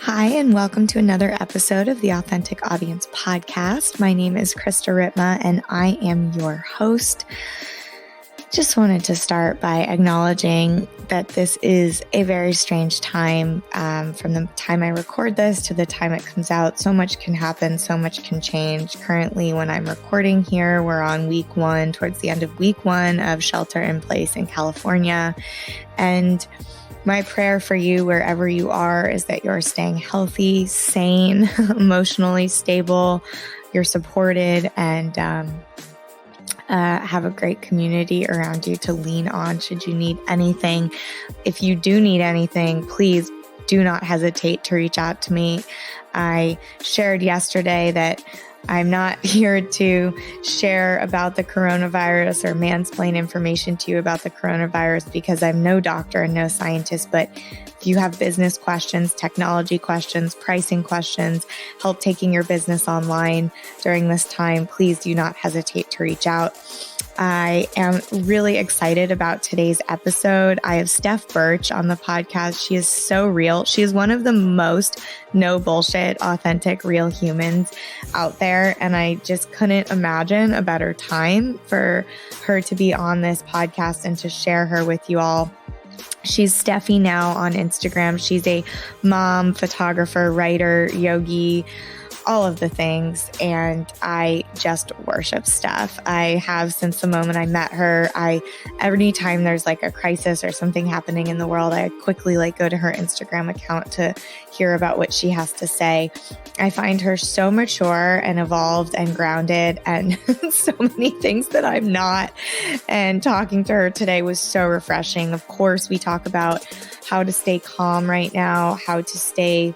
Hi, and welcome to another episode of the Authentic Audience Podcast. My name is Krista Ritma, and I am your host. Just wanted to start by acknowledging that this is a very strange time. From the time I record this to the time it comes out, so much can happen, so much can change. Currently, when I'm recording here, we're on week one, towards the end of week one of shelter in place in California. And my prayer for you, wherever you are, is that you're staying healthy, sane, emotionally stable, you're supported, and have a great community around you to lean on should you need anything. If you do need anything, please do not hesitate to reach out to me. I shared yesterday that I'm not here to share about the coronavirus or mansplain information to you about the coronavirus because I'm no doctor and no scientist, but if you have business questions, technology questions, pricing questions, help taking your business online during this time, please do not hesitate to reach out. I am really excited about today's episode. I have Steph Birch on the podcast. She is so real. She is one of the most no bullshit, authentic, real humans out there. And I just couldn't imagine a better time for her to be on this podcast and to share her with you all. She's Steffi now on Instagram. She's a mom, photographer, writer, yogi, all of the things. And I just worship Steph. I have since the moment I met her. Every time there's like a crisis or something happening in the world, I quickly go to her Instagram account to hear about what she has to say. I find her so mature and evolved and grounded and so many things that I'm not. And talking to her today was so refreshing. Of course, we talk about how to stay calm right now, how to stay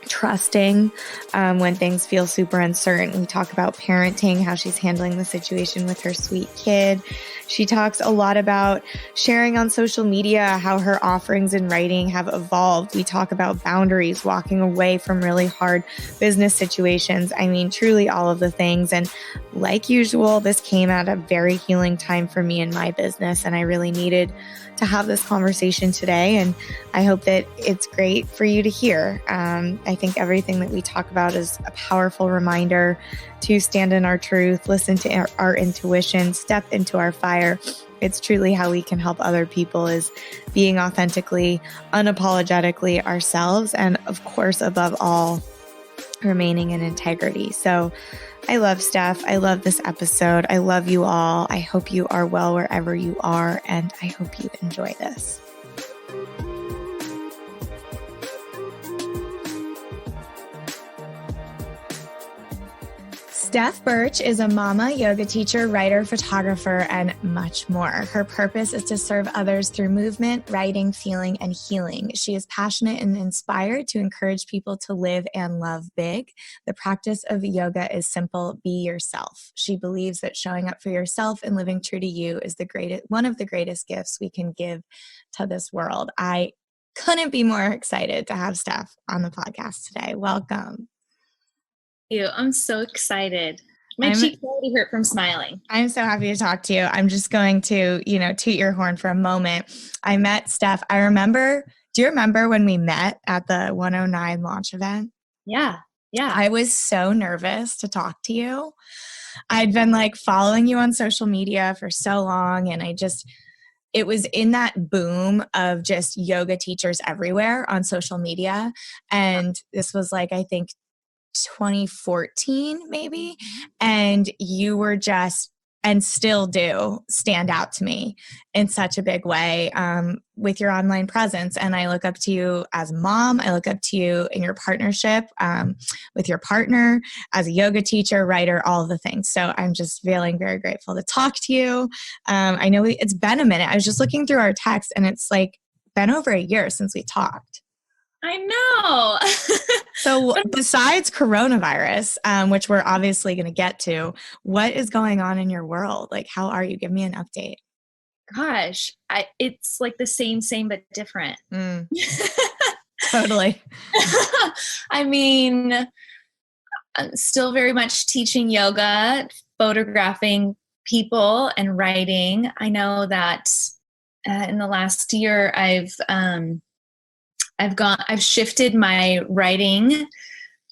trusting when things feel super uncertain. We talk about parenting, how she's handling the situation with her sweet kid. She talks a lot about sharing on social media, how her offerings in writing have evolved. We talk about boundaries, walking away from really hard business situations. I mean, truly all of the things. And like usual, this came at a very healing time for me in my business, and I really needed to have this conversation today, and I hope that it's great for you to hear. I think everything that we talk about is a powerful reminder to stand in our truth, listen to our intuition, step into our fire. It's truly how we can help other people, is being authentically, unapologetically ourselves, and of course, above all, remaining in integrity. So I love Steph. I love this episode. I love you all. I hope you are well wherever you are, and I hope you enjoy this. Steph Birch is a mama, yoga teacher, writer, photographer, and much more. Her purpose is to serve others through movement, writing, feeling, and healing. She is passionate and inspired to encourage people to live and love big. The practice of yoga is simple: be yourself. She believes that showing up for yourself and living true to you is one of the greatest gifts we can give to this world. I couldn't be more excited to have Steph on the podcast today. Welcome. I'm so excited. My cheeks already hurt from smiling. I'm so happy to talk to you. I'm just going to, toot your horn for a moment. I met Steph. Do you remember when we met at the 109 launch event? Yeah. I was so nervous to talk to you. I'd been following you on social media for so long, and it was in that boom of just yoga teachers everywhere on social media. And this was I think 2014 maybe, and you were just, and still do, stand out to me in such a big way with your online presence. And I look up to you as a mom. I look up to you in your partnership with your partner, as a yoga teacher, writer, all of the things. So I'm just feeling very grateful to talk to you. I know it's been a minute. I was just looking through our text, and it's been over a year since we talked. I know. So besides coronavirus, which we're obviously going to get to, what is going on in your world? How are you? Give me an update. Gosh, it's the same, but different. Totally. I mean, I'm still very much teaching yoga, photographing people, and writing. I know that in the last year, I've I've shifted my writing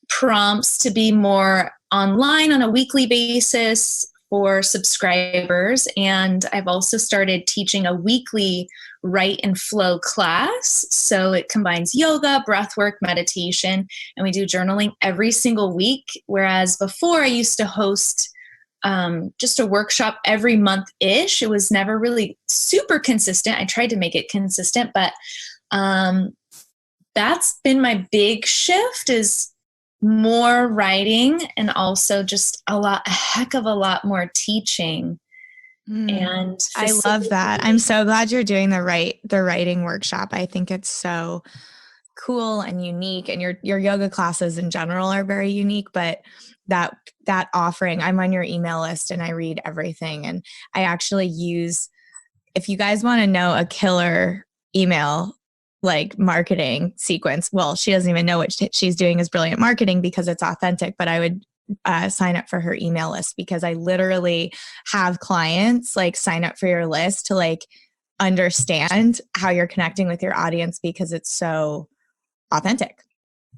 prompts to be more online on a weekly basis for subscribers. And I've also started teaching a weekly write and flow class. So it combines yoga, breathwork, meditation, and we do journaling every single week. Whereas before I used to host just a workshop every month-ish. It was never really super consistent. I tried to make it consistent, but that's been my big shift, is more writing and also just a heck of a lot more teaching. And I love that. I'm so glad you're doing the writing workshop. I think it's so cool and unique, and your yoga classes in general are very unique, but that offering, I'm on your email list and I read everything. And I actually use, if you guys want to know a killer email like marketing sequence, well, she doesn't even know what she's doing is brilliant marketing because it's authentic, but I would sign up for her email list, because I literally have clients like sign up for your list to like understand how you're connecting with your audience, because it's so authentic.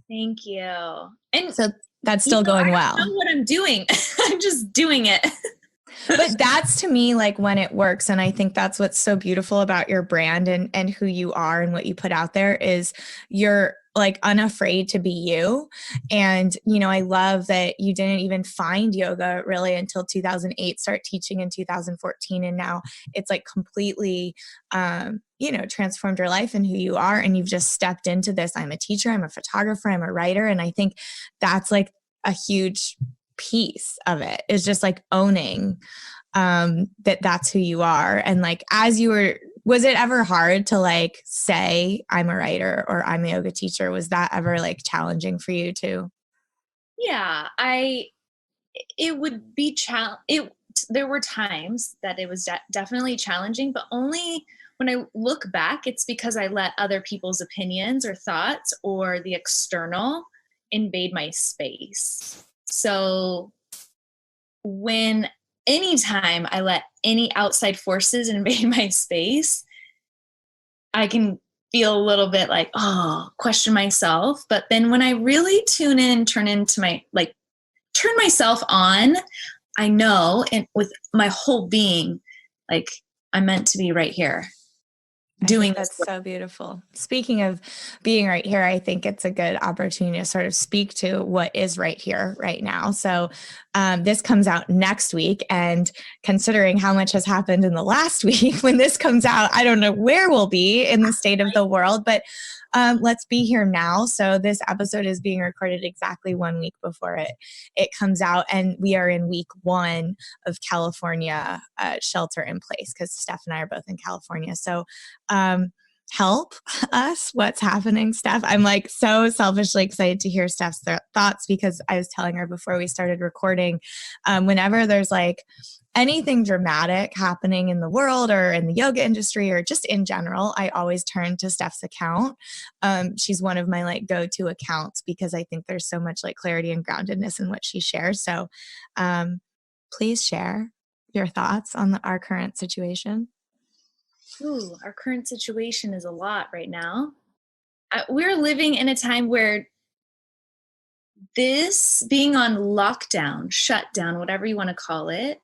Thank you. And so that's still going well. I don't know what I'm doing. I'm just doing it. But that's, to me, like when it works. And I think that's what's so beautiful about your brand and who you are and what you put out there, is you're like unafraid to be you. And, you know, I love that you didn't even find yoga really until 2008, start teaching in 2014. And now it's like completely, transformed your life and who you are. And you've just stepped into this. I'm a teacher, I'm a photographer, I'm a writer. And I think that's like a huge piece of it, is just like owning that's who you are. And like, was it ever hard to like say I'm a writer or I'm a yoga teacher? Was that ever like challenging for you too? Yeah, it would be there were times that it was definitely challenging, but only when I look back, it's because I let other people's opinions or thoughts or the external invade my space. So anytime I let any outside forces invade my space, I can feel a little bit like, question myself. But then when I really tune in, turn myself on, I know, and with my whole being, like I'm meant to be right here. That's so beautiful. Speaking of being right here, I think it's a good opportunity to sort of speak to what is right here, right now. So this comes out next week, and considering how much has happened in the last week, when this comes out, I don't know where we'll be in the state of the world, but let's be here now. So this episode is being recorded exactly 1 week before it comes out, and we are in week 1 of California shelter in place, because Steph and I are both in California. So help us. What's happening, Steph? I'm like so selfishly excited to hear Steph's thoughts, because I was telling her before we started recording, whenever there's like anything dramatic happening in the world or in the yoga industry or just in general, I always turn to Steph's account. She's one of my like go-to accounts, because I think there's so much like clarity and groundedness in what she shares. So please share your thoughts on our current situation. Ooh, our current situation is a lot right now. We're living in a time where this being on lockdown, shutdown, whatever you want to call it,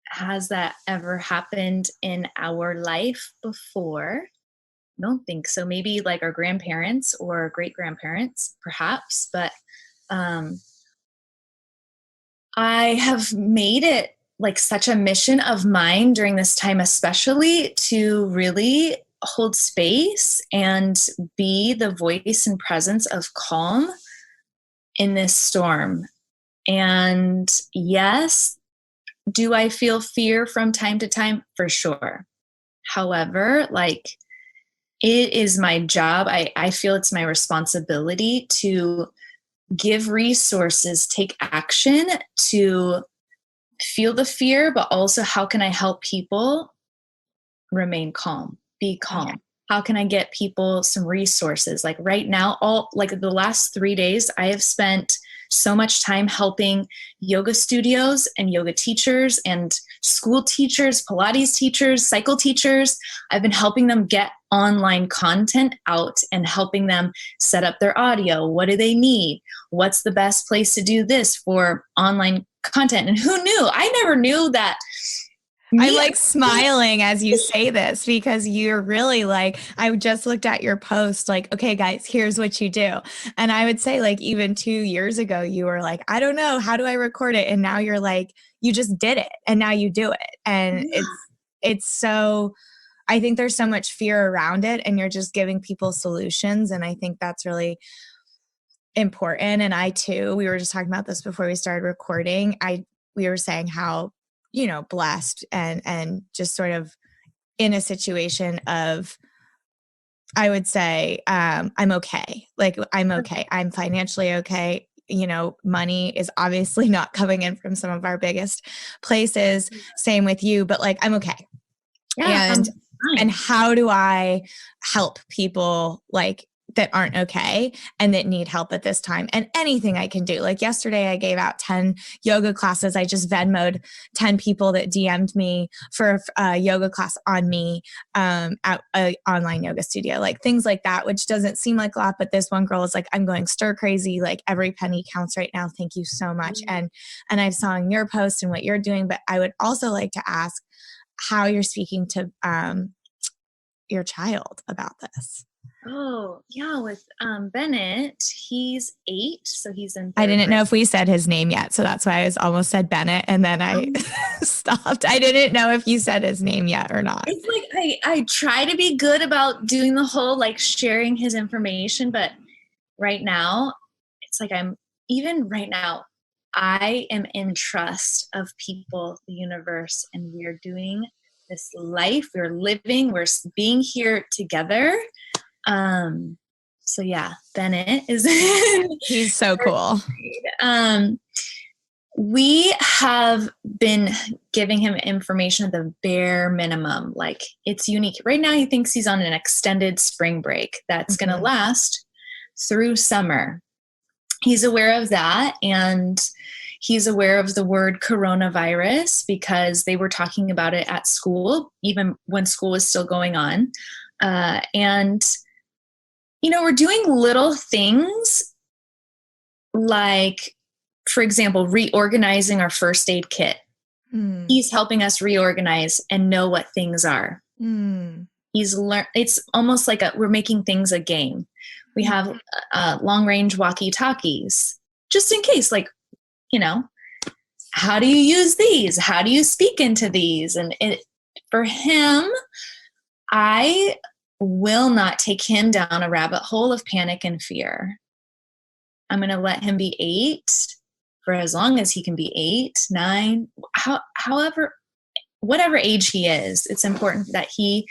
has that ever happened in our life before? I don't think so. Maybe like our grandparents or great grandparents, perhaps. But I have made it like such a mission of mine during this time, especially to really hold space and be the voice and presence of calm in this storm. And yes, do I feel fear from time to time? For sure. However, like it is my job. I feel it's my responsibility to give resources, take action to feel the fear, but also how can I help people remain calm, be calm? Okay. How can I get people some resources? Like right now, the last 3 days, I have spent so much time helping yoga studios and yoga teachers and school teachers, Pilates teachers, cycle teachers. I've been helping them get online content out and helping them set up their audio. What do they need? What's the best place to do this for online content? And who knew? I never knew that. I'm like smiling as you say this because you're really like, I just looked at your post like, okay, guys, here's what you do. And I would say like even 2 years ago, you were like, I don't know, how do I record it? And now you're like, you just did it and now you do it. And it's so, I think there's so much fear around it and you're just giving people solutions. And I think that's really important. And I too, we were just talking about this before we started recording. We were saying how, blessed and just sort of in a situation of, I would say, I'm okay. Like, I'm okay. I'm financially okay. Money is obviously not coming in from some of our biggest places. Same with you, but like, I'm okay. Yeah, and how do I help people like that aren't okay and that need help at this time, and anything I can do. Like yesterday, I gave out 10 yoga classes. I just Venmo'd 10 people that DM'd me for a yoga class on me at an online yoga studio, like things like that, which doesn't seem like a lot. But this one girl is like, I'm going stir crazy. Like every penny counts right now. Thank you so much. And I saw in your post and what you're doing, but I would also like to ask how you're speaking to your child about this. Oh, yeah, with Bennett, he's 8, so he's in I didn't know if we said his name yet, so that's why I almost said Bennett, and then I stopped. I didn't know if you said his name yet or not. It's like I try to be good about doing the whole like sharing his information, but right now, it's like I am in trust of people, the universe, and we're doing this life, we're living, we're being here together. So yeah, Bennett is he's so cool. We have been giving him information at the bare minimum. Like it's unique. Right now he thinks he's on an extended spring break that's going to last through summer. He's aware of that, and he's aware of the word coronavirus because they were talking about it at school, even when school was still going on. And we're doing little things like, for example, reorganizing our first aid kit. He's helping us reorganize and know what things are. He's learned. It's almost like we're making things a game. We have long range walkie-talkies just in case, like, how do you use these? How do you speak into these? And for him, I will not take him down a rabbit hole of panic and fear. I'm going to let him be 8 for as long as he can be 8, 9, however, whatever age he is. It's important that he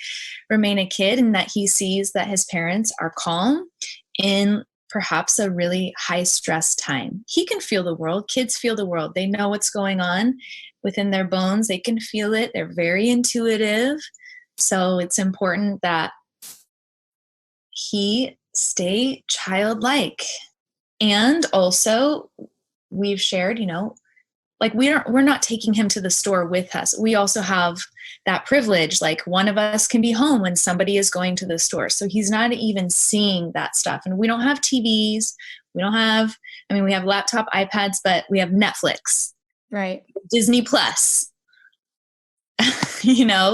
remain a kid and that he sees that his parents are calm in perhaps a really high stress time. He can feel the world. Kids feel the world. They know what's going on within their bones. They can feel it. They're very intuitive. So it's important that he stay childlike. And also we've shared, like we're not taking him to the store with us. We also have that privilege. Like one of us can be home when somebody is going to the store. So he's not even seeing that stuff. And we don't have TVs. We have laptop, iPads, but we have Netflix. Right. Disney Plus.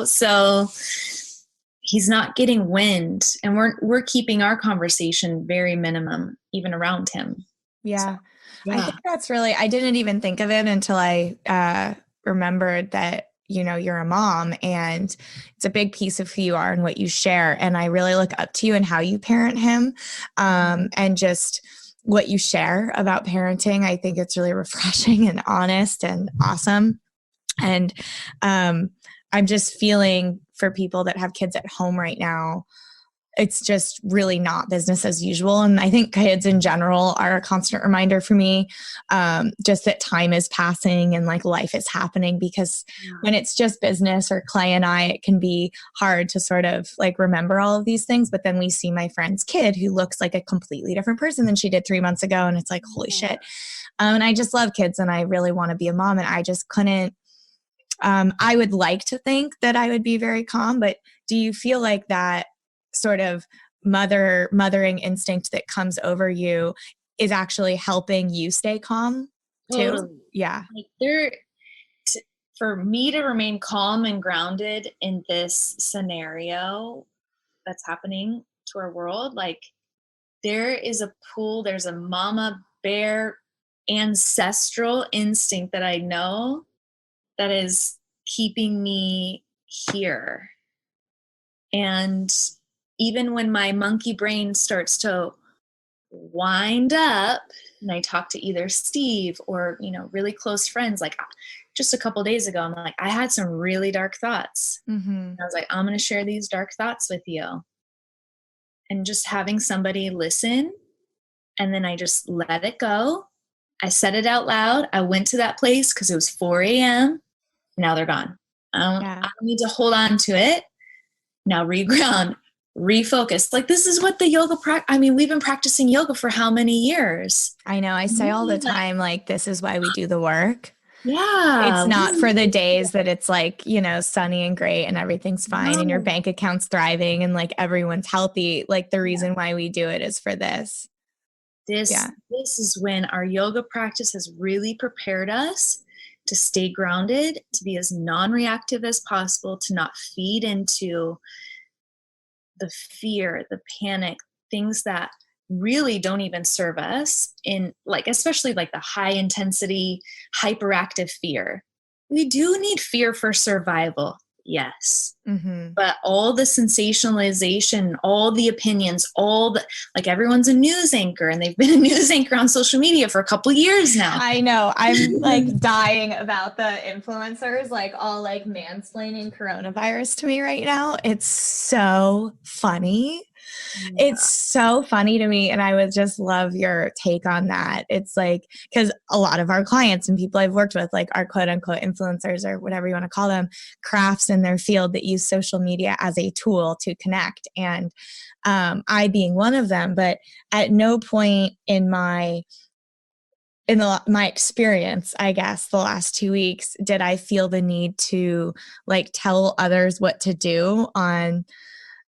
So he's not getting wind, and we're keeping our conversation very minimum, even around him. Yeah. So, I think that's really, I didn't even think of it until I remembered that, you're a mom and it's a big piece of who you are and what you share. And I really look up to you and how you parent him and just what you share about parenting. I think it's really refreshing and honest and awesome. And I'm just feeling for people that have kids at home right now, it's just really not business as usual. And I think kids in general are a constant reminder for me, just that time is passing and like life is happening, because when it's just business or Clay and I, it can be hard to sort of like remember all of these things. But then we see my friend's kid who looks like a completely different person than she did 3 months ago. And it's like, holy shit. And I just love kids and I really want to be a mom, and I just couldn't I would like to think that I would be very calm, but do you feel like that sort of mothering instinct that comes over you is actually helping you stay calm too? Totally. Yeah. Like for me to remain calm and grounded in this scenario that's happening to our world, like there is a pool, there's a mama bear ancestral instinct that I know that is keeping me here. And even when my monkey brain starts to wind up and I talk to either Steve or, really close friends, like just a couple days ago, I'm like, I had some really dark thoughts. Mm-hmm. I was like, I'm going to share these dark thoughts with you. And just having somebody listen, and then I just let it go. I said it out loud. I went to that place because it was 4 a.m. Now they're gone. I don't need to hold on to it. Now reground, refocus. Like this is what the yoga we've been practicing yoga for how many years? I know. I say all the time, like, this is why we do the work. Yeah. It's not for the days that it's like, sunny and great and everything's fine and your bank account's thriving and like everyone's healthy. Like the reason why we do it is for this. This is when our yoga practice has really prepared us to stay grounded, to be as non-reactive as possible, to not feed into the fear, the panic, things that really don't even serve us in especially like the high intensity, hyperactive fear. We do need fear for survival. Yes. Mm-hmm. But all the sensationalization, all the opinions, everyone's a news anchor and they've been a news anchor on social media for a couple years now. I know. I'm like dying about the influencers, like all like mansplaining coronavirus to me right now. It's so funny. Yeah. It's so funny to me. And I would just love your take on that. It's like, because a lot of our clients and people I've worked with, like our quote unquote influencers or whatever you want to call them, crafts in their field that use social media as a tool to connect. And I being one of them, but at no point in my experience, I guess, the last 2 weeks, did I feel the need to like tell others what to do on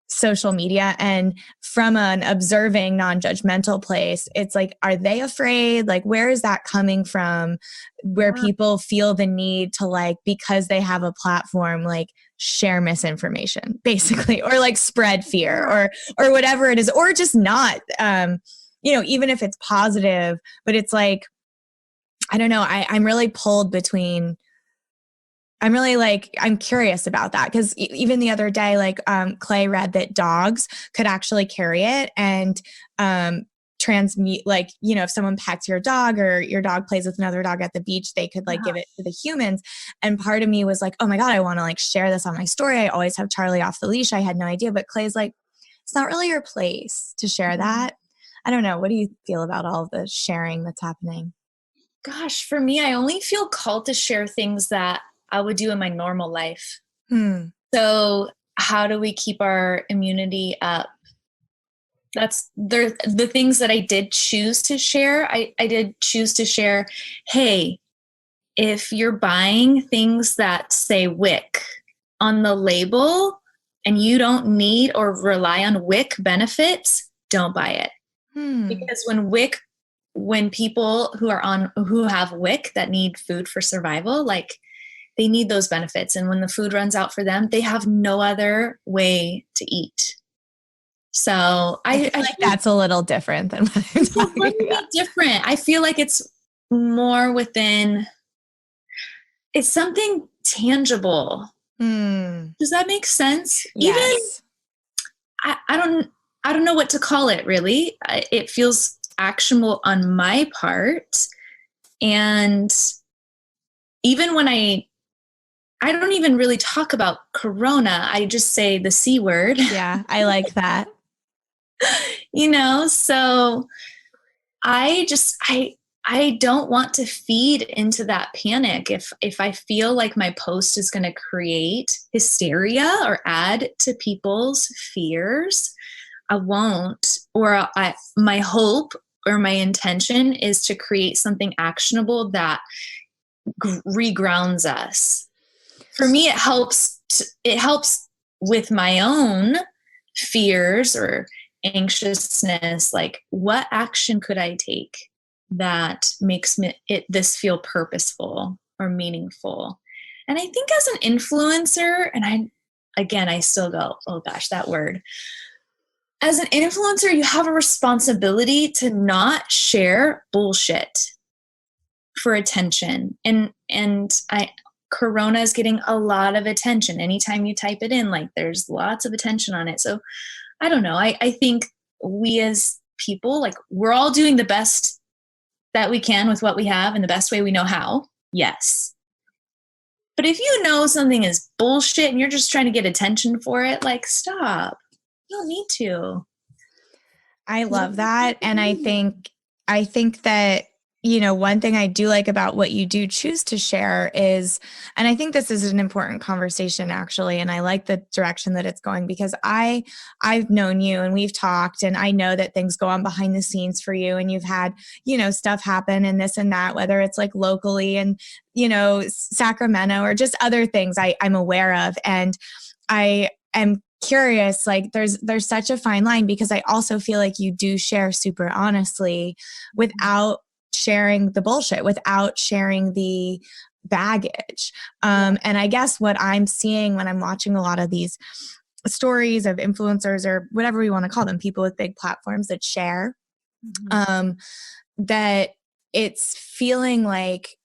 social media. And from an observing, non-judgmental place, it's like, are they afraid? Like, where is that coming from? Where people feel the need to like, because they have a platform, like share misinformation basically, or like spread fear or whatever it is, or just not, even if it's positive, but it's like, I don't know. I'm really pulled between, I'm curious about that because even the other day, Clay read that dogs could actually carry it and transmute, if someone pets your dog or your dog plays with another dog at the beach, they could give it to the humans. And part of me was like, oh my God, I want to share this on my story. I always have Charlie off the leash. I had no idea, but Clay's like, it's not really your place to share that. I don't know. What do you feel about all of the sharing that's happening? Gosh, for me, I only feel called to share things that I would do in my normal life. So how do we keep our immunity up? That's the things that I did choose to share. I did choose to share, hey, if you're buying things that say WIC on the label and you don't need or rely on WIC benefits, don't buy it. Because when people who have WIC that need food for survival, they need those benefits. And when the food runs out for them, they have no other way to eat. So I feel like that's a little different than what I'm talking about. Different. I feel like it's more within, it's something tangible. Does that make sense? Yes. Even, I don't know what to call it really. It feels actionable on my part. And even when I don't even really talk about Corona. I just say the C word. Yeah, I like that. So I don't want to feed into that panic. If I feel like my post is going to create hysteria or add to people's fears, I won't. Or my hope or my intention is to create something actionable that regrounds us. for me, it helps with my own fears or anxiousness. Like, what action could I take that makes this feel purposeful or meaningful? And I think as an influencer, and I still go, oh gosh, that word. As an influencer, you have a responsibility to not share bullshit for attention. Corona is getting a lot of attention. Anytime you type it in, like, there's lots of attention on it. So I don't know. I think we as people, like, we're all doing the best that we can with what we have in the best way we know how. Yes. But if you know something is bullshit and you're just trying to get attention for it, like, stop. You don't need to. I love that. And I think that, one thing I do like about what you do choose to share is, and I think this is an important conversation actually, and I like the direction that it's going, because I've known you and we've talked, and I know that things go on behind the scenes for you, and you've had, stuff happen and this and that, whether it's like locally and, Sacramento or just other things I'm aware of. And I am curious, like there's such a fine line, because I also feel like you do share super honestly without sharing the bullshit, without sharing the baggage. And I guess what I'm seeing when I'm watching a lot of these stories of influencers, or whatever we want to call them, people with big platforms that share, that it's feeling like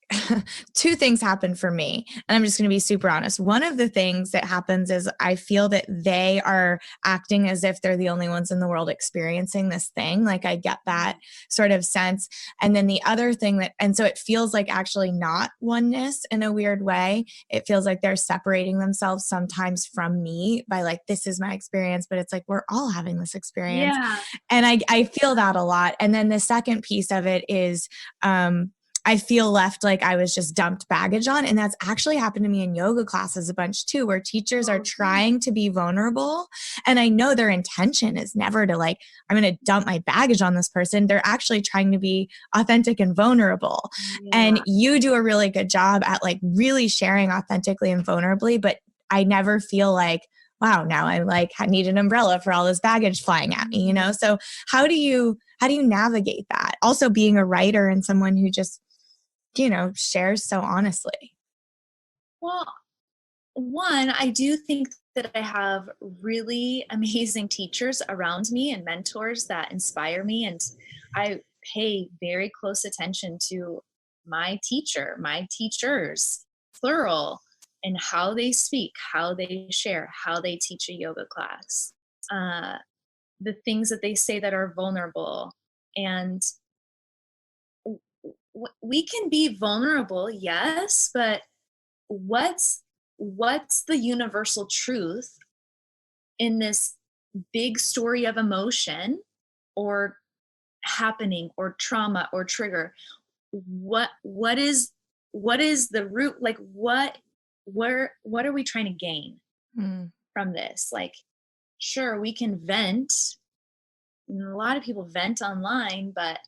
two things happen for me. And I'm just going to be super honest. One of the things that happens is I feel that they are acting as if they're the only ones in the world experiencing this thing. Like, I get that sort of sense. And then the other thing and so it feels like actually not oneness in a weird way. It feels like they're separating themselves sometimes from me by like, this is my experience, but it's like, we're all having this experience. Yeah. And I feel that a lot. And then the second piece of it is, I feel left like I was just dumped baggage on. And that's actually happened to me in yoga classes a bunch too, where teachers are trying to be vulnerable. And I know their intention is never to like, I'm going to dump my baggage on this person. They're actually trying to be authentic and vulnerable. Yeah. And you do a really good job at like really sharing authentically and vulnerably, but I never feel like, wow, now I need an umbrella for all this baggage flying at me, So how do you navigate that? Also being a writer and someone who just, shares so honestly. Well, one, I do think that I have really amazing teachers around me and mentors that inspire me. And I pay very close attention to my teachers, plural, and how they speak, how they share, how they teach a yoga class, the things that they say that are vulnerable. And we can be vulnerable, yes, but what's the universal truth in this big story of emotion or happening or trauma or trigger? What is the root? Like, what are we trying to gain from this? Like, sure, we can vent, and a lot of people vent online, but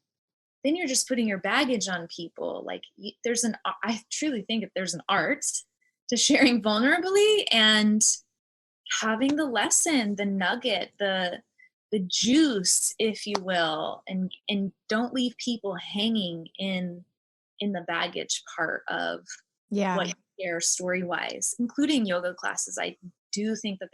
then you're just putting your baggage on people. Like, I truly think that there's an art to sharing vulnerably and having the lesson, the nugget, the juice, if you will, and don't leave people hanging in the baggage part of what you share story wise, including yoga classes. I do think that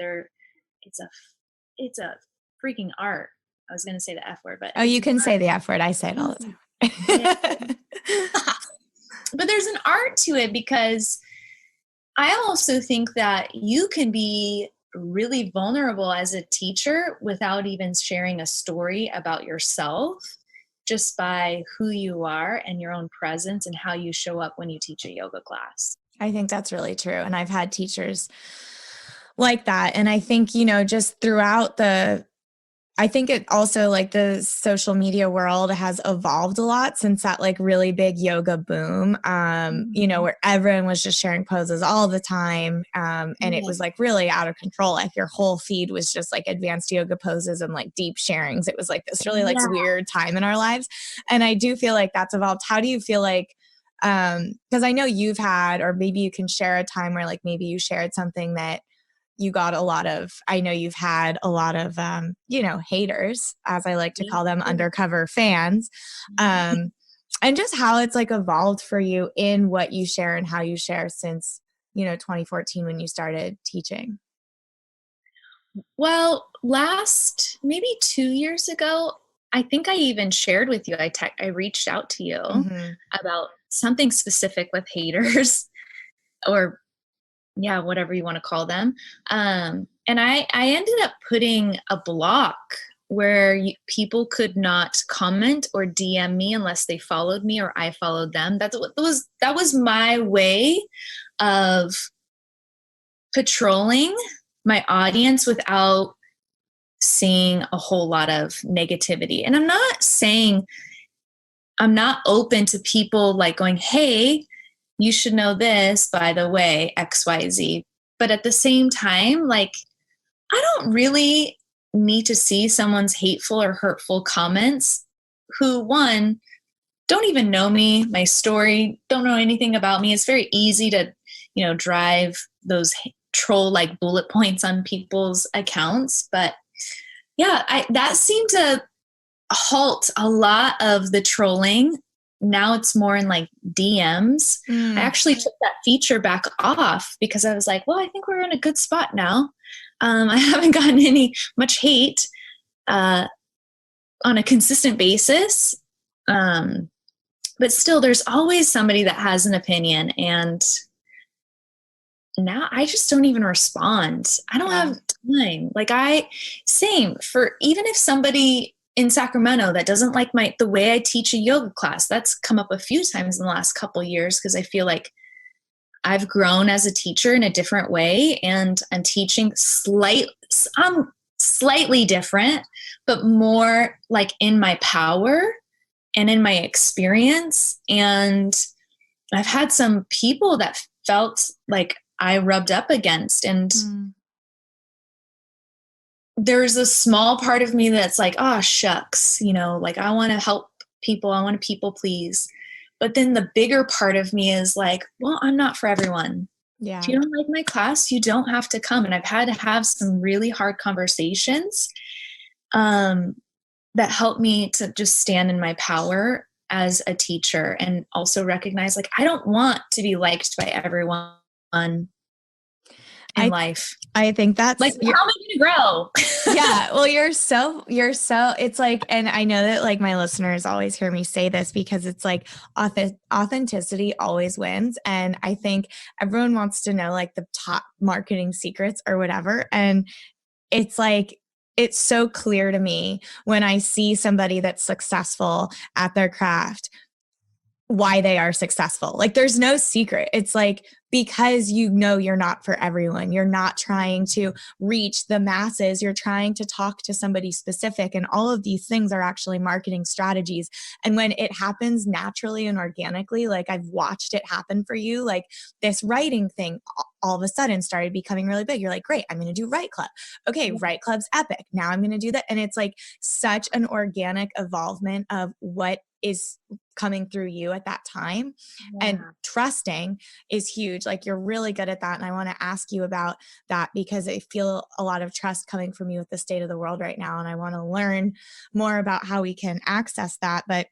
it's a freaking art. I was going to say the F word, but you can say the F word. I say it all the time. But there's an art to it, because I also think that you can be really vulnerable as a teacher without even sharing a story about yourself, just by who you are and your own presence and how you show up when you teach a yoga class. I think that's really true. And I've had teachers like that. And I think, just throughout I think it also, like, the social media world has evolved a lot since that like really big yoga boom, where everyone was just sharing poses all the time. And it was like really out of control. Like your whole feed was just like advanced yoga poses and like deep sharings. It was like this really like weird time in our lives. And I do feel like that's evolved. How do you feel like Because I know you've had, or maybe you can share a time where like maybe you shared something that you got a lot of, I know you've had a lot of, haters, as I like to call them, undercover fans. And just how it's like evolved for you in what you share and how you share since, 2014 when you started teaching. Well, last maybe 2 years ago, I think I even shared with you. I reached out to you Mm-hmm. about something specific with haters, or yeah, whatever you want to call them. And I ended up putting a block where people could not comment or DM me unless they followed me or I followed them. That was my way of patrolling my audience without seeing a whole lot of negativity. And I'm not saying I'm not open to people like going, hey, you should know this, by the way, XYZ. But at the same time, like, I don't really need to see someone's hateful or hurtful comments who, one, don't even know me, my story, don't know anything about me. It's very easy to, drive those troll like bullet points on people's accounts. But yeah, that seemed to halt a lot of the trolling. Now it's more in like DMs. I actually took that feature back off because I was like, well, I think we're in a good spot now. I haven't gotten much hate on a consistent basis. But still, there's always somebody that has an opinion. And now I just don't even respond. I don't have time. Like same for, even if somebody in Sacramento that doesn't like the way I teach a yoga class, that's come up a few times in the last couple of years because I feel like I've grown as a teacher in a different way, and I'm teaching I'm slightly different, but more like in my power and in my experience. And I've had some people that felt like I rubbed up against, and there's a small part of me that's like, oh, shucks, like I want to help people. I want to people please. But then the bigger part of me is like, well, I'm not for everyone. Yeah. If you don't like my class, you don't have to come. And I've had to have some really hard conversations that help me to just stand in my power as a teacher, and also recognize like I don't want to be liked by everyone in life. I think that's like, how am I going to grow? Yeah. Well, you're so, it's like, and I know that like my listeners always hear me say this because it's like authenticity always wins. And I think everyone wants to know like the top marketing secrets or whatever. And it's like, it's so clear to me when I see somebody that's successful at their craft, why they are successful. Like there's no secret. It's like, because you're not for everyone. You're not trying to reach the masses. You're trying to talk to somebody specific. And all of these things are actually marketing strategies. And when it happens naturally and organically, like I've watched it happen for you, like this writing thing all of a sudden started becoming really big. You're like, great, I'm going to do Write Club. Okay, Write Club's epic. Now I'm going to do that. And it's like such an organic evolvement of what is coming through you at that time. And trusting is huge. Like you're really good at that. And I want to ask you about that because I feel a lot of trust coming from you with the state of the world right now. And I want to learn more about how we can access that. But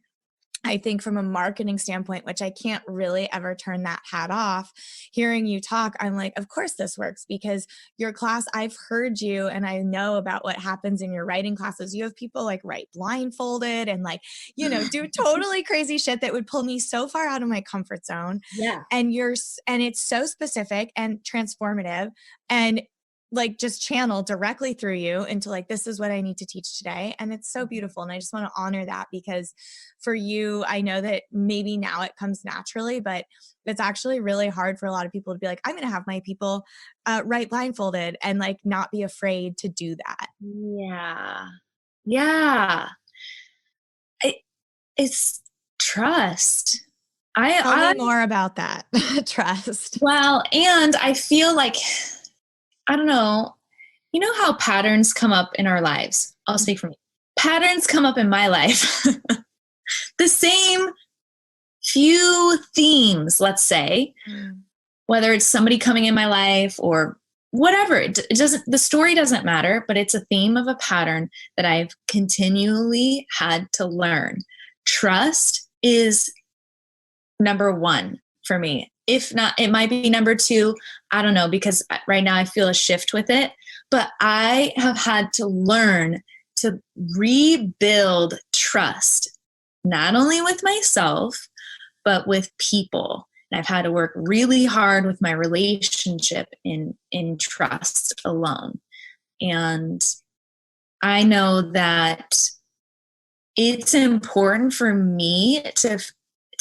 I think from a marketing standpoint, which I can't really ever turn that hat off, hearing you talk, I'm like, of course this works because your class, I've heard you and I know about what happens in your writing classes. You have people like write blindfolded and like, do totally crazy shit that would pull me so far out of my comfort zone. Yeah. And it's so specific and transformative and like just channel directly through you into like, this is what I need to teach today. And it's so beautiful. And I just want to honor that because for you, I know that maybe now it comes naturally, but it's actually really hard for a lot of people to be like, I'm going to have my people write blindfolded and like not be afraid to do that. Yeah. Yeah. It's trust. Tell me more about that. Trust. Well, and I feel like, I don't know, how patterns come up in our lives? I'll speak for me. Patterns come up in my life. The same few themes, let's say, whether it's somebody coming in my life or whatever, it doesn't, the story doesn't matter, but it's a theme of a pattern that I've continually had to learn. Trust is number one for me. If not, it might be number two. I don't know, because right now I feel a shift with it, but I have had to learn to rebuild trust, not only with myself, but with people. And I've had to work really hard with my relationship in trust alone. And I know that it's important for me to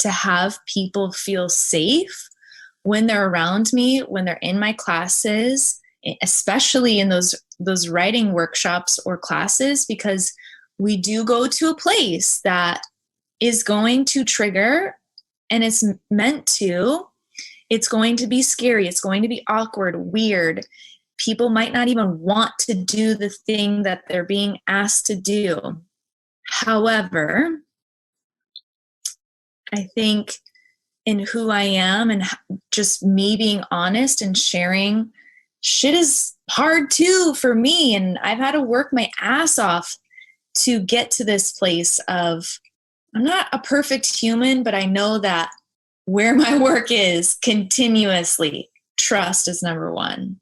have people feel safe when they're around me, when they're in my classes, especially in those writing workshops or classes, because we do go to a place that is going to trigger, and it's meant to. It's going to be scary. It's going to be awkward, weird. People might not even want to do the thing that they're being asked to do. However, I think in who I am and just me being honest and sharing, shit is hard too for me. And I've had to work my ass off to get to this place of, I'm not a perfect human, but I know that where my work is continuously, trust is number one.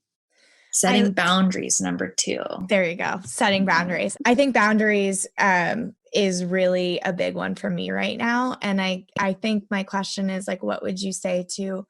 Setting boundaries, number two. There you go. Setting boundaries. I think boundaries is really a big one for me right now. And I think my question is like, what would you say to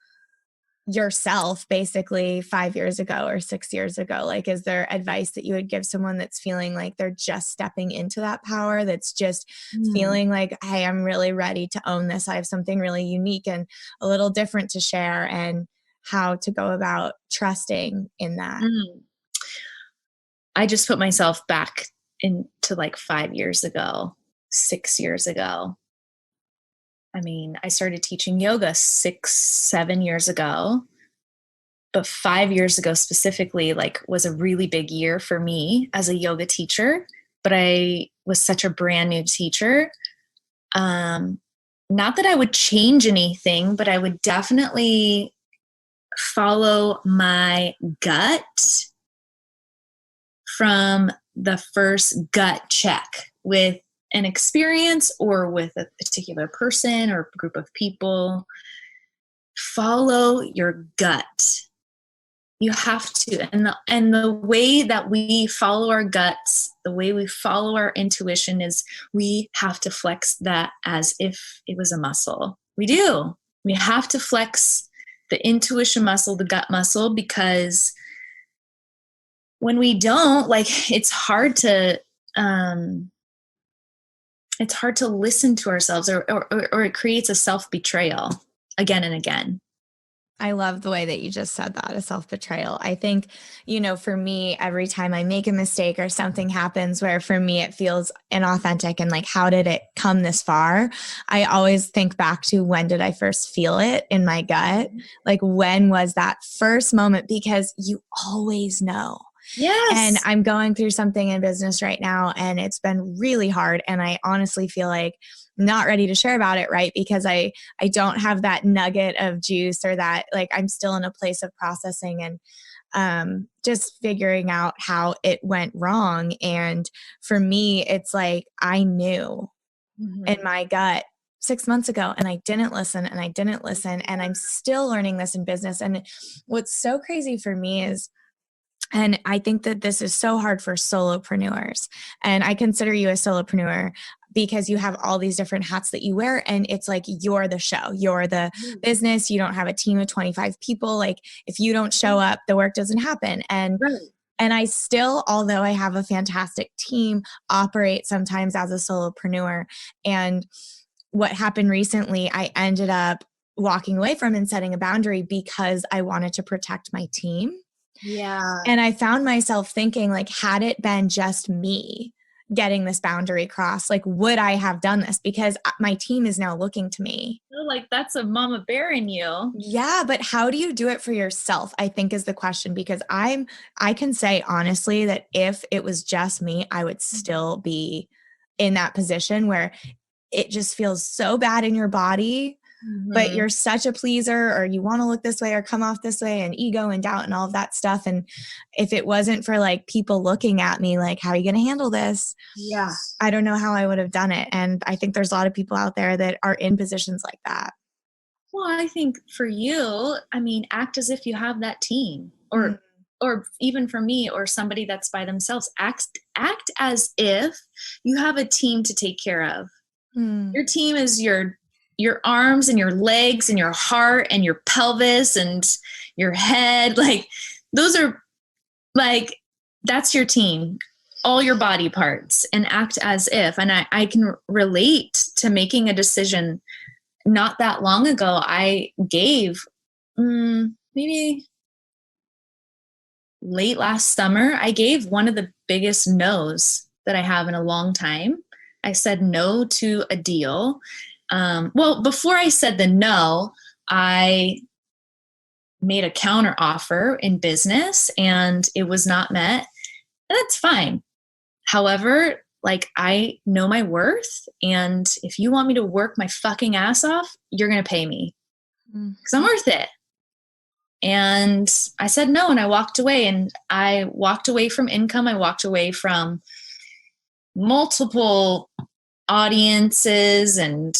yourself basically 5 years ago or 6 years ago? Like, is there advice that you would give someone that's feeling like they're just stepping into that power, that's just feeling like, hey, I'm really ready to own this. I have something really unique and a little different to share, and how to go about trusting in that? I just put myself back into like 5 years ago, 6 years ago. I mean, I started teaching yoga 6-7 years ago, but 5 years ago specifically, like, was a really big year for me as a yoga teacher. But I was such a brand new teacher. Not that I would change anything, but I would definitely follow my gut from the first gut check with an experience or with a particular person or group of people. Follow your gut. You have to. And the way that we follow our guts, the way we follow our intuition, is we have to flex that as if it was a muscle. We do. We have to flex the intuition muscle, the gut muscle, because when we don't, like, it's hard to listen to ourselves, or it creates a self-betrayal again and again. I love the way that you just said that, a self-betrayal. I think, for me, every time I make a mistake or something happens where for me it feels inauthentic and like, how did it come this far? I always think back to, when did I first feel it in my gut? Like, when was that first moment? Because you always know. Yes. And I'm going through something in business right now, and it's been really hard. And I honestly feel like I'm not ready to share about it, right? Because I don't have that nugget of juice, or that, like, I'm still in a place of processing and just figuring out how it went wrong. And for me, it's like, I knew in my gut 6 months ago, and I didn't listen, and I didn't listen. And I'm still learning this in business. And what's so crazy for me is, and I think that this is so hard for solopreneurs, and I consider you a solopreneur because you have all these different hats that you wear, and it's like, you're the show, you're the business. You don't have a team of 25 people. Like, if you don't show up, the work doesn't happen. And I still, although I have a fantastic team, operate sometimes as a solopreneur. And what happened recently, I ended up walking away from and setting a boundary because I wanted to protect my team. Yeah. And I found myself thinking, like, had it been just me getting this boundary crossed, like, would I have done this? Because my team is now looking to me. You're like, that's a mama bear in you. Yeah, but how do you do it for yourself, I think, is the question. Because I can say honestly that if it was just me, I would still be in that position where it just feels so bad in your body. but Mm-hmm. you're such a pleaser, or you want to look this way or come off this way, and ego and doubt and all of that stuff. And if it wasn't for like people looking at me like, how are you going to handle this? Yeah. I don't know how I would have done it. And I think there's a lot of people out there that are in positions like that. Well, I think for you, I mean, act as if you have that team, Mm. or even for me, or somebody that's by themselves, act as if you have a team to take care of. Mm. Your team is your arms and your legs and your heart and your pelvis and your head. Like those are like, that's your team, all your body parts, and act as if. And I can relate to making a decision. Not that long ago, I gave maybe late last summer, I gave one of the biggest no's that I have in a long time. I said no to a deal. Well, before I said the no, I made a counter offer in business and it was not met. And that's fine. However, like I know my worth. And if you want me to work my fucking ass off, you're going to pay me because I'm worth it. And I said no, and I walked away, and I walked away from income. I walked away from multiple audiences and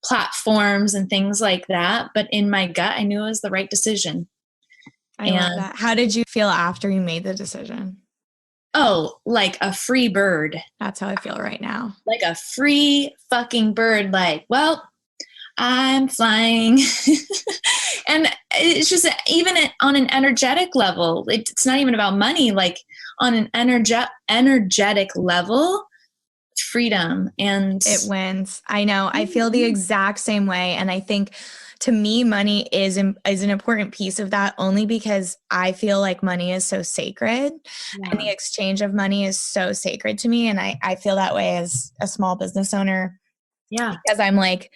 platforms and things like that. But in my gut, I knew it was the right decision. I love that. How did you feel after you made the decision? Oh, like a free bird. That's how I feel right now. Like a free fucking bird. Like, well, I'm flying. And it's just even on an energetic level, it's not even about money. Like on an energetic level, freedom, and it wins. I know. I feel the exact same way. And I think to me, money is an important piece of that, only because I feel like money is so sacred, and the exchange of money is so sacred to me. And I feel that way as a small business owner. Yeah. Because I'm like,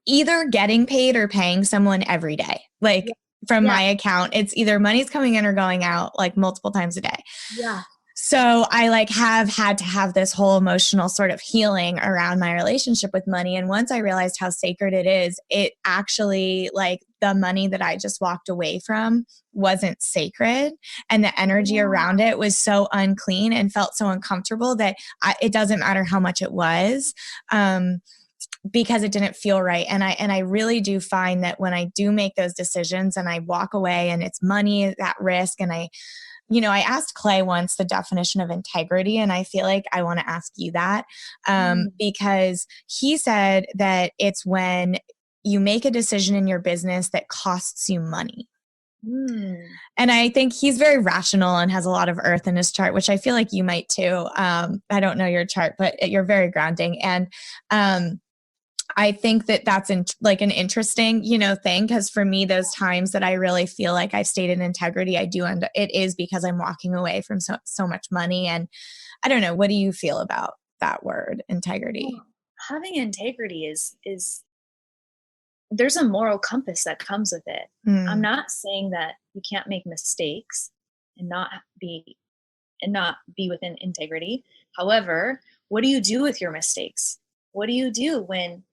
either getting paid or paying someone every day. Like from my account, it's either money's coming in or going out like multiple times a day. Yeah. So I like have had to have this whole emotional sort of healing around my relationship with money. And once I realized how sacred it is, it actually, like, the money that I just walked away from wasn't sacred. And the energy around it was so unclean and felt so uncomfortable that it doesn't matter how much it was. Because it didn't feel right. And I really do find that when I do make those decisions and I walk away and it's money at risk, and I asked Clay once the definition of integrity, and I feel like I want to ask you that because he said that it's when you make a decision in your business that costs you money. And I think he's very rational and has a lot of earth in his chart, which I feel like you might too. I don't know your chart, but you're very grounding. And I think that that's like an interesting, thing. Because for me, those times that I really feel like I've stayed in integrity, I do end up, it is because I'm walking away from so much money. And I don't know, what do you feel about that word, integrity? Well, having integrity is there's a moral compass that comes with it. I'm not saying that you can't make mistakes and not be within integrity. However, what do you do with your mistakes? What do you do when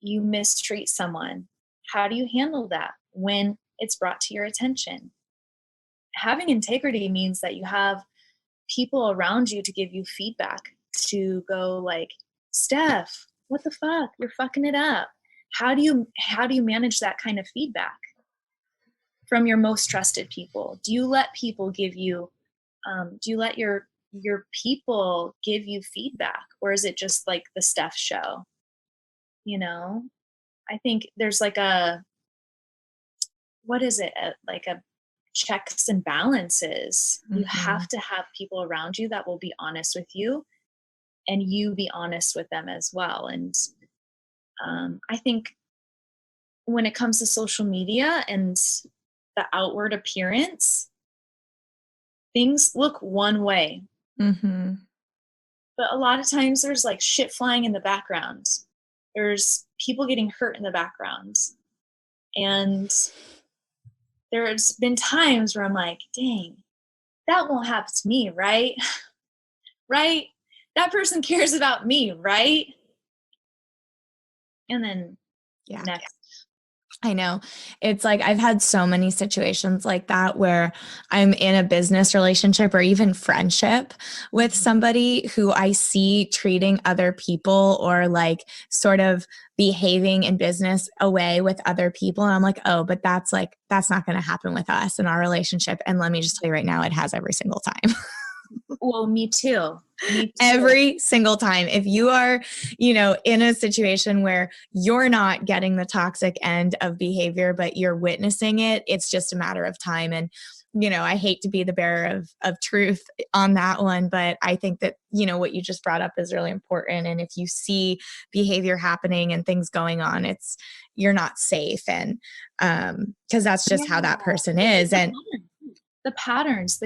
you mistreat someone? How do you handle that when it's brought to your attention? Having integrity means that you have people around you to give you feedback, to go like, Steph, what the fuck? You're fucking it up. How do you manage that kind of feedback from your most trusted people? Do you let people give you do you let your people give you feedback, or is it just like the Steph show? I think there's like what is it? Like a checks and balances. You have to have people around you that will be honest with you, and you be honest with them as well. And I think when it comes to social media and the outward appearance, things look one way. But a lot of times there's like shit flying in the background. There's people getting hurt in the background. And there's been times where I'm like, dang, that won't happen to me, right? Right? That person cares about me, right? And then next I know. It's like I've had so many situations like that where I'm in a business relationship or even friendship with somebody who I see treating other people or like sort of behaving in business away with other people. And I'm like, oh, but that's not going to happen with us in our relationship. And let me just tell you right now, it has every single time. Well, me too. Me too. Every single time. If you are, in a situation where you're not getting the toxic end of behavior, but you're witnessing it, it's just a matter of time. And, I hate to be the bearer of truth on that one, but I think that, what you just brought up is really important. And if you see behavior happening and things going on, you're not safe. And, cause that's just how that person is. And the patterns,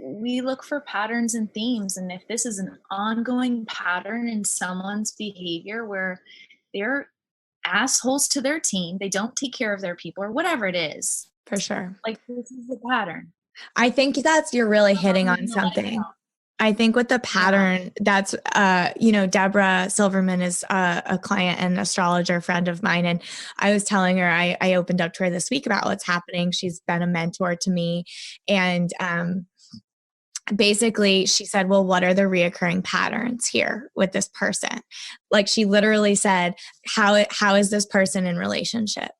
we look for patterns and themes. And if this is an ongoing pattern in someone's behavior where they're assholes to their team, they don't take care of their people or whatever it is. For sure. Like, this is the pattern. I think you're really hitting on something. I think with the pattern, that's, Deborah Silverman is a client and astrologer friend of mine. And I was telling her, I opened up to her this week about what's happening. She's been a mentor to me. And, basically she said, well, what are the reoccurring patterns here with this person? Like she literally said, how is this person in relationship?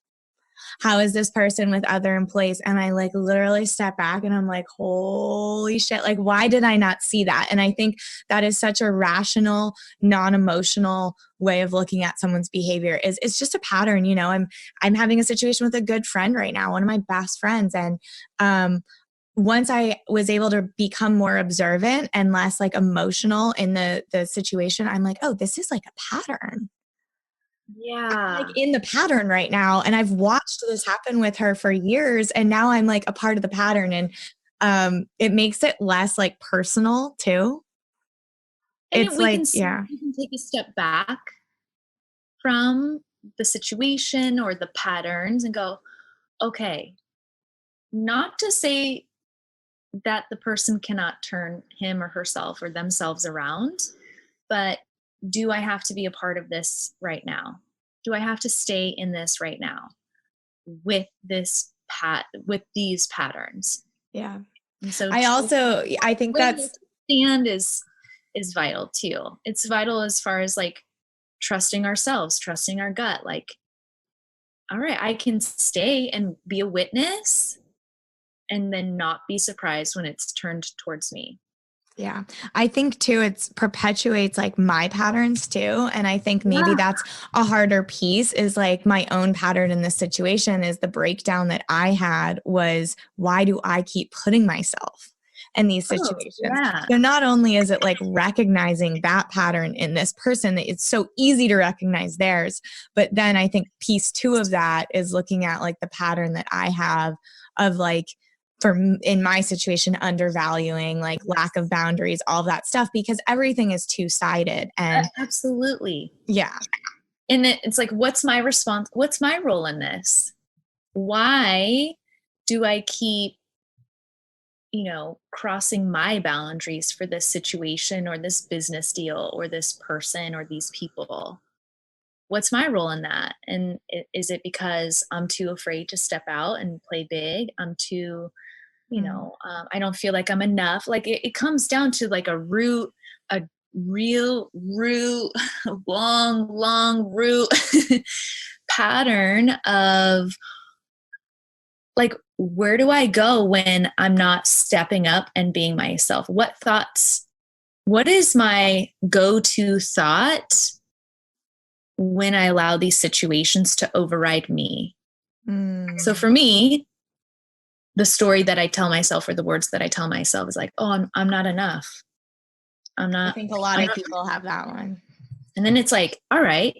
How is this person with other employees? And I like literally step back and I'm like, holy shit, like, why did I not see that? And I think that is such a rational, non-emotional way of looking at someone's behavior. It's just a pattern. I'm having a situation with a good friend right now, one of my best friends. And, once I was able to become more observant and less like emotional in the situation, I'm like, oh, this is like a pattern. Yeah. I'm like in the pattern right now. And I've watched this happen with her for years. And now I'm like a part of the pattern. And it makes it less like personal too. And we can take a step back from the situation or the patterns and go, okay, not to say that the person cannot turn him or herself or themselves around, but do I have to be a part of this right now? Do I have to stay in this right now with with these patterns? Yeah. And so I think that's stand is vital too. It's vital as far as like trusting ourselves, trusting our gut. Like, all right, I can stay and be a witness and then not be surprised when it's turned towards me. Yeah. I think too, it perpetuates like my patterns too. And I think maybe that's a harder piece is like my own pattern in this situation is the breakdown that I had was why do I keep putting myself in these situations? So not only is it like recognizing that pattern in this person that it's so easy to recognize theirs, but then I think piece 2 of that is looking at like the pattern that I have of like, in my situation, undervaluing, like lack of boundaries, all of that stuff, because everything is two-sided. And absolutely. Yeah. And it's like, what's my response? What's my role in this? Why do I keep, crossing my boundaries for this situation or this business deal or this person or these people? What's my role in that? And is it because I'm too afraid to step out and play big? I'm too, I don't feel like I'm enough. Like it comes down to like a real root, long root pattern of like, where do I go when I'm not stepping up and being myself? What is my go-to thought when I allow these situations to override me? So for me, the story that I tell myself or the words that I tell myself is like, oh, I'm not enough. I think a lot of people have that one. And then it's like, all right,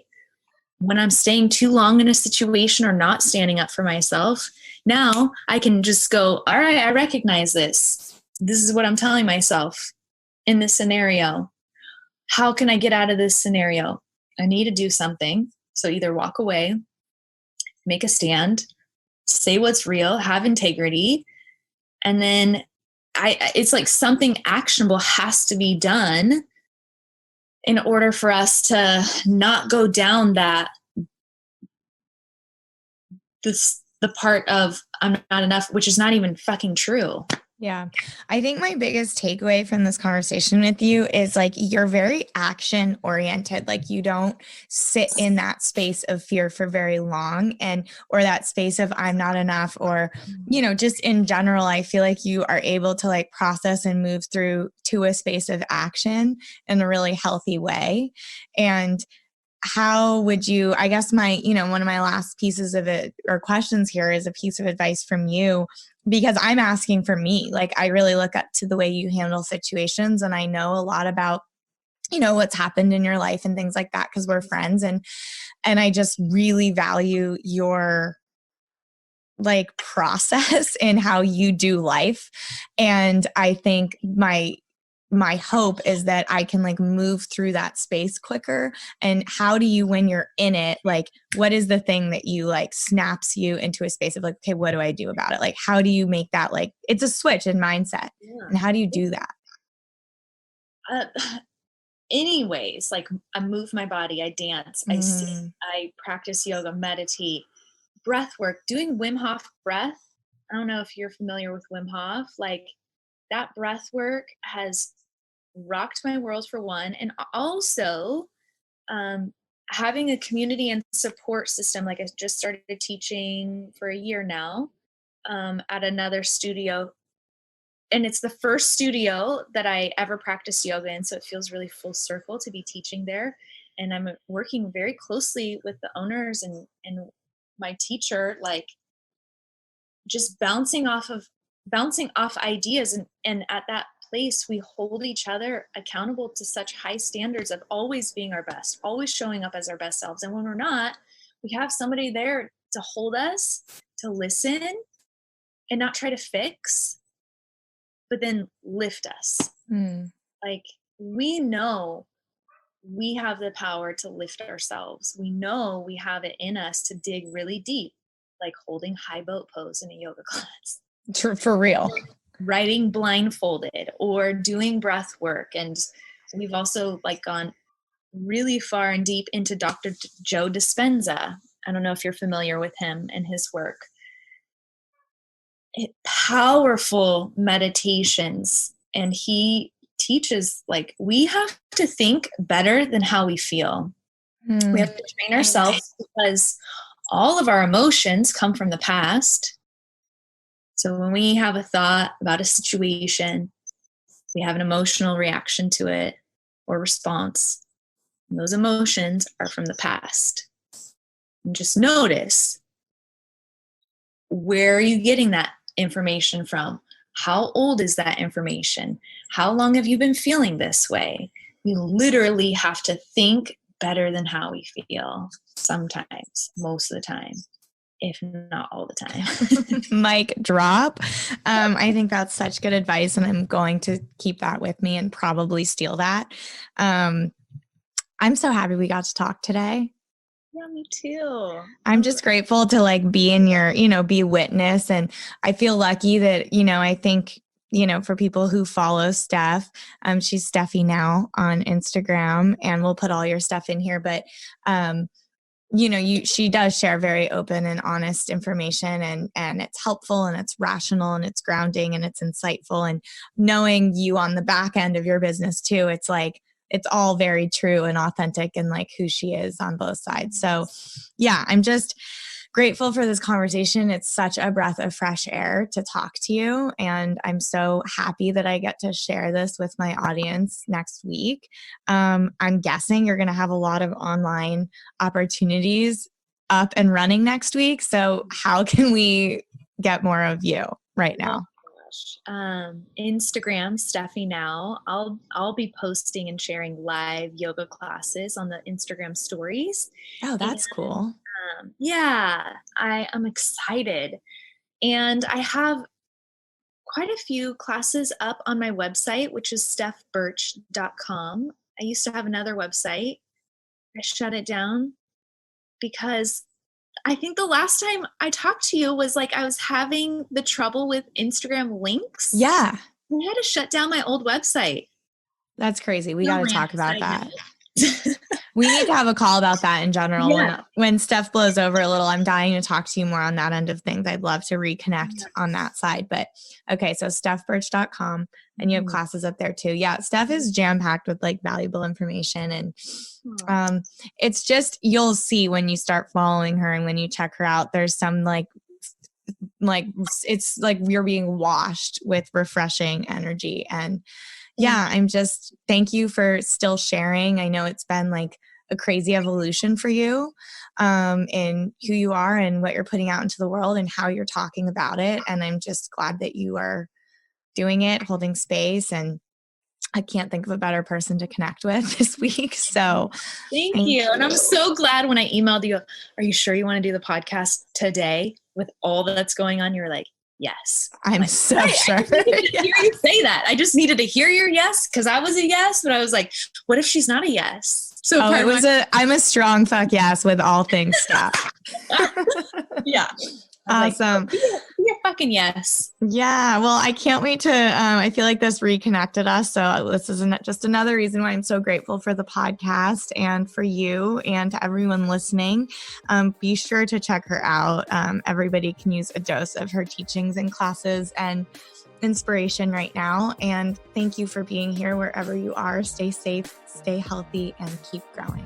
when I'm staying too long in a situation or not standing up for myself, now I can just go, all right, I recognize this. This is what I'm telling myself in this scenario. How can I get out of this scenario? I need to do something. So either walk away, make a stand, say what's real, have integrity. And then it's like something actionable has to be done in order for us to not go down that the part of I'm not enough, which is not even fucking true. Yeah. I think my biggest takeaway from this conversation with you is like you're very action oriented. Like you don't sit in that space of fear for very long or that space of I'm not enough or, just in general, I feel like you are able to like process and move through to a space of action in a really healthy way. And how would you, I guess one of my last pieces of it or questions here is a piece of advice from you, because I'm asking for me. Like I really look up to the way you handle situations, and I know a lot about what's happened in your life and things like that because we're friends, and I just really value your like process in how you do life. And I think my hope is that I can like move through that space quicker. And how do you, when you're in it, like what is the thing that you like snaps you into a space of like, okay, what do I do about it? Like, how do you make that, like, it's a switch in mindset. Yeah. And how do you do that? Anyways, like I move my body, I dance, I sing, I practice yoga, meditate, breath work, doing Wim Hof breath. I don't know if you're familiar with Wim Hof. Like that breath work has rocked my world for one. And also having a community and support system. Like I just started teaching for a year now at another studio. And it's the first studio that I ever practiced yoga in. So it feels really full circle to be teaching there. And I'm working very closely with the owners and my teacher, like just bouncing off ideas. And at that place, we hold each other accountable to such high standards of always being our best, always showing up as our best selves. And when we're not, we have somebody there to hold us, to listen and not try to fix, but then lift us. Like we know we have the power to lift ourselves. We know we have it in us to dig really deep, like holding high boat pose in a yoga class. For real. Writing blindfolded or doing breath work. And we've also like gone really far and deep into Dr. Joe Dispenza. I don't know if you're familiar with him and his work. Powerful meditations. And he teaches like we have to think better than how we feel. We have to train ourselves because all of our emotions come from the past. So when we have a thought about a situation, we have an emotional reaction to it or response. And those emotions are from the past. And just notice, where are you getting that information from? How old is that information? How long have you been feeling this way? We literally have to think better than how we feel sometimes, most of the time, if not all the time. Mic drop. I think that's such good advice, and I'm going to keep that with me and probably steal that. I'm so happy we got to talk today. Yeah, me too. I'm just grateful to like be in your, be witness. And I feel lucky that, I think, for people who follow Steph, she's Steffi Now on Instagram, and we'll put all your stuff in here. But, she does share very open and honest information, and it's helpful and it's rational and it's grounding and it's insightful. And knowing you on the back end of your business too, it's like, it's all very true and authentic and like who she is on both sides. So yeah, I'm just grateful for this conversation. It's such a breath of fresh air to talk to you. And I'm so happy that I get to share this with my audience next week. I'm guessing you're going to have a lot of online opportunities up and running next week. So how can we get more of you right now? Instagram, Steffi Now. I'll be posting and sharing live yoga classes on the Instagram stories. Oh, that's cool. Yeah, I am excited. And I have quite a few classes up on my website, which is stephbirch.com. I used to have another website. I shut it down because I think the last time I talked to you was like I was having the trouble with Instagram links. Yeah. I had to shut down my old website. That's crazy. We got to talk about that. We need to have a call about that in general. Yeah. When Steph blows over a little, I'm dying to talk to you more on that end of things. I'd love to reconnect on that side. But okay, so stephbirch.com, and you have classes up there too. Yeah, Steph is jam-packed with like valuable information, and it's just, you'll see when you start following her and when you check her out, there's some like it's like you're being washed with refreshing energy. And yeah, I'm just, thank you for still sharing. I know it's been like a crazy evolution for you in who you are and what you're putting out into the world and how you're talking about it. And I'm just glad that you are doing it, holding space. And I can't think of a better person to connect with this week. So thank you. And I'm so glad when I emailed you, are you sure you want to do the podcast today with all that's going on? You were like, yes. I'm like, so sure. I just needed to hear you say that. I just needed to hear your yes, because I was a yes, but I was like, what if she's not a yes? So I'm a strong fuck yes with all things Steph. Yeah. Awesome. Like, be a fucking yes. Yeah. Well, I can't wait to, I feel like this reconnected us. So this is just another reason why I'm so grateful for the podcast and for you and to everyone listening. Be sure to check her out. Everybody can use a dose of her teachings and classes and inspiration right now. And thank you for being here wherever you are. Stay safe, stay healthy, and keep growing.